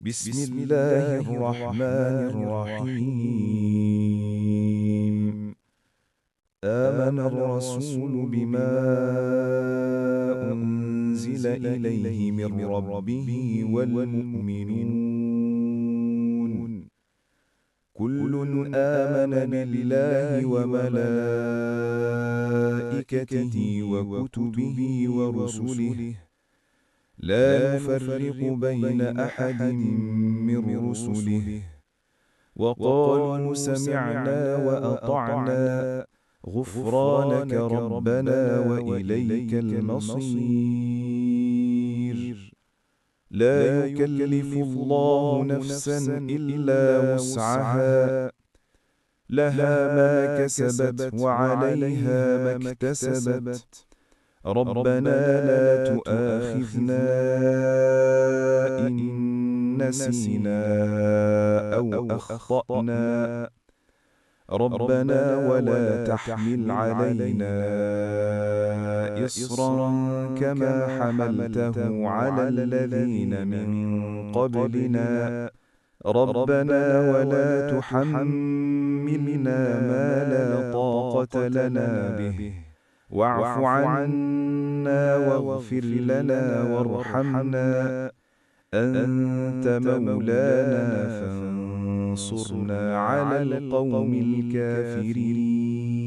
بسم الله الرحمن الرحيم. آمن الرسول بما أنزل إليه من ربه والمؤمنون كل آمن بالله وملائكته وكتبه ورسله لا نفرق بين أحد من رسله وقالوا سمعنا وأطعنا غفرانك ربنا وإليك المصير. لا يكلف الله نفسا إلا وسعها، لها ما كسبت وعليها ما اكتسبت. ربنا لا تؤاخذنا إن نسينا أو أخطأنا. ربنا ولا تحمل علينا إصرا كما حملته على الذين من قبلنا. ربنا ولا تحملنا ما لا طاقة لنا به، واعف عنا واغفر لنا وارحمنا، أنت مولانا فانصرنا على القوم الكافرين.